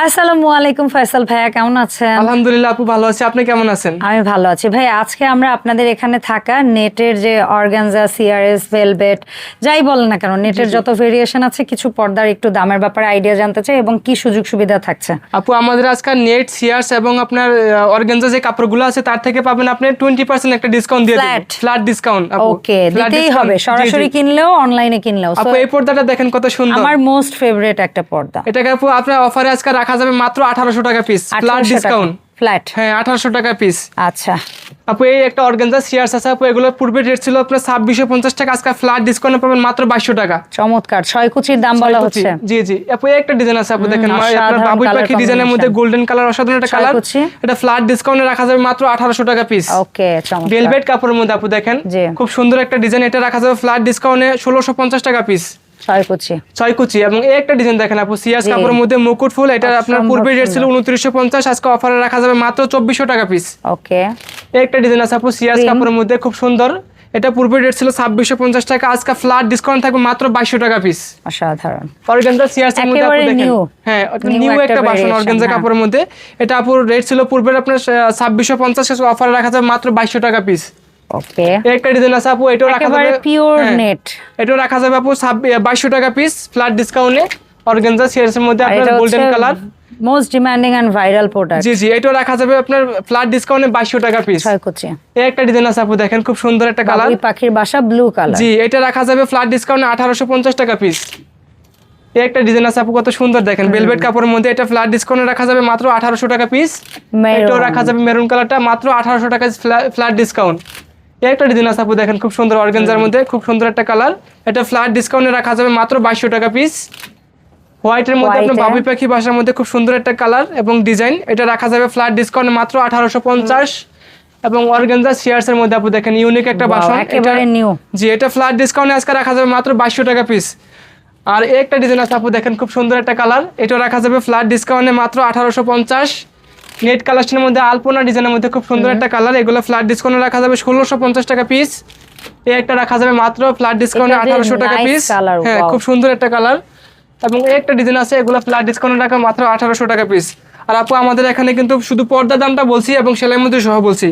আসসালামু আলাইকুম ফয়সাল ভাইয়া, কেমন আছেন? আলহামদুলিল্লাহ আপু, ভালো আছি। আপনি কেমন আছেন? আমি ভালো আছি ভাই। আজকে আমরা আপনাদের এখানে থাকা নেটের যে অর্গানজা, সিআরএস, ভেলভেট যাই বলেন না কেন, নেটের যত ভেরিয়েশন আছে, কিছু পর্দার একটু দামের ব্যাপারে আইডিয়া জানতে চাই এবং কি সুযোগ সুবিধা থাকছে। আপু, আমাদের আজকে নেট, সিআরএস এবং আপনার অর্গানজা যে কাপড়গুলো আছে তার থেকে পাবেন আপনি 20% একটা ডিসকাউন্ট দিয়ে দেব। ফ্ল্যাট ডিসকাউন্ট আপু। ওকে, দিতেই হবে, সরাসরি কিনলেও অনলাইনে কিনলেও। আপু, এই পর্দাটা দেখেন কত সুন্দর, আমার মোস্ট ফেভারিট একটা পর্দা। এটাকে আপু আপনার অফারে আজকে রাখা যাবে মাত্র 1800 টাকা পিস। Flat discount. ফ্ল্যাট, হ্যাঁ, 1800 টাকা পিস। আচ্ছা আপু, এই একটা অর্গানজা সিআরএস আছে আপু, এগুলো পূর্বে রেট ছিল আপনার 2650 টাকা, আজকে ফ্ল্যাট ডিসকাউন্ট পাবেন মাত্র 2200 টাকা। চমৎকার, 6 কুচির দাম বলা হচ্ছে। জি জি আপু, এই একটা ডিজাইন আছে আপু, দেখেন আপনার বাবুই পাখি ডিজাইনের মধ্যে গোল্ডেন কালার, অসাধারণ একটা কালার। এটা ফ্ল্যাট ডিসকাউন্টে রাখা যাবে মাত্র 1800 টাকা পিস। ওকে, চমৎকার। ভেলভেট কাপড়ের মধ্যে আপু দেখেন খুব সুন্দর একটা ডিজাইন, এটা রাখা যাবে ফ্ল্যাট ডিসকাউন্টে 1650 টাকা পিস। 6 কুচি। এবং এই একটা ডিজাইন দেখেন আপু, সিআরএস কাপড়ের মধ্যে মুকুট ফুল, এটা আপনার পূর্বে রেট ছিল 2950, আজকে অফারে রাখা যাবে মাত্র 2400 টাকা পিস। ওকে, এই একটা ডিজাইন আছে আপু, সিআরএস কাপড়ের মধ্যে খুব সুন্দর, এটা পূর্বে রেট ছিল 2650 টাকা, আজকে ফ্ল্যাট ডিসকাউন্ট থাকবে মাত্র 2200 টাকা পিস। অসাধারণ অর্গানজা সিআরএস এর মধ্যে আপু দেখেন, হ্যাঁ নিউ একটা ভার্সন অর্গানজা কাপড়ের মধ্যে, এটা আপু রেট ছিল পূর্বে আপনার 2650, আজকে অফারে রাখা যাবে মাত্র 2200 টাকা পিস। ওকে, একটা ডিজাইন আছে আপু, এটাও রাখা যাবে পিওর নেট, এটাও রাখা যাবে আপু 2200 টাকা পিস ফ্ল্যাট ডিসকাউন্টে। অর্গানজা সিআরএস এর মধ্যে আপনার golden colour, most demanding and viral product. জি জি, এটাও রাখা যাবে আপনার ফ্ল্যাট ডিসকাউন্টে 2200 টাকা পিস। 6 কুচি। এই একটা ডিজাইন আছে আপু, দেখেন খুব সুন্দর একটা কালার, বাবুই পাখির বাসা, ব্লু কালার। জি, এটা রাখা যাবে ফ্ল্যাট ডিসকাউন্টে 1850 টাকা পিস। এই একটা ডিজাইন আছে আপু, কত সুন্দর দেখেন, ভেলভেট কাপড়ের মধ্যে, এটা ফ্ল্যাট ডিসকাউন্টে রাখা যাবে মাত্র 1800 টাকা পিস। এটাও রাখা যাবে মেরুন কালারটা মাত্র 1800 টাকা ফ্ল্যাট ডিসকাউন্ট। এই একটা ডিজাইন আছে আপু, দেখেন খুব সুন্দর অর্গানজার মধ্যে, খুব সুন্দর একটা কালার, এটা ফ্ল্যাট ডিসকাউন্টে রাখা যাবে মাত্র 2200 টাকা পিস। হোয়াইটের মধ্যে আপনার বাবুই পাখি বাসার মধ্যে খুব সুন্দর একটা কালার এবং ডিজাইন, এটা রাখা যাবে ফ্ল্যাট ডিসকাউন্টে মাত্র 1850। এবং অর্গানজা সিআরএস এর মধ্যে আপু দেখেন ইউনিক একটা বাসন, একেবারে নিউ। জি, এটা ফ্ল্যাট ডিসকাউন্টে আজকে রাখা যাবে মাত্র 2200 টাকা পিস। আর এই একটা ডিজাইন আছে আপু, দেখেন খুব সুন্দর একটা কালার, এটা রাখা যাবে ফ্ল্যাট ডিসকাউন্টে মাত্র 1850। নেট কালেকশনের মধ্যে আলপনা ডিজাইনের মধ্যে খুব সুন্দর একটা কালার, এগুলো ফ্ল্যাট ডিসকাউন্টে রাখা যাবে 1650 টাকা পিস। এই একটা রাখা যাবে মাত্র ফ্ল্যাট ডিসকাউন্টে 1800 টাকা পিস। হ্যাঁ, খুব সুন্দর একটা কালার। এবং এই একটা ডিজাইন আছে, এগুলো ফ্ল্যাট ডিসকাউন্টে রাখা মাত্র 1800 টাকা পিস। আর আপু, আমাদের এখানে কিন্তু শুধু পর্দার দামটা বলছি এবং সেলাই মধ্যে সহ বলছি,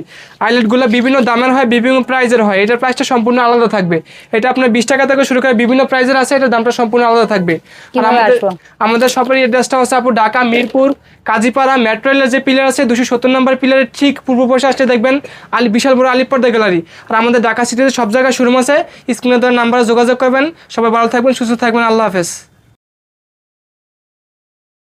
আইলেটগুলো বিভিন্ন দামের হয়, বিভিন্ন প্রাইজের হয়, এটার প্রাইসটা সম্পূর্ণ আলাদা থাকবে। এটা আপনার 20 টাকা থেকে শুরু করে বিভিন্ন প্রাইজের আছে, এটার দামটা সম্পূর্ণ আলাদা থাকবে। আর আমাদের শপের অ্যাড্রেসটা হচ্ছে আপু ঢাকা মিরপুর কাজীপাড়া মেট্রো রেলের যে পিলার আছে 270 নম্বর পিলারের ঠিক পূর্ব পাশে আসতে দেখবেন বিশাল বড় আলিপ পর্দা গ্যালারি। আর আমাদের ঢাকা সিটিতে সব জায়গায় শোরুম আছে, স্ক্রিনে দেওয়ার নাম্বারে যোগাযোগ করবেন। সবাই ভালো থাকবেন, সুস্থ থাকবেন, আল্লাহ হাফেজ।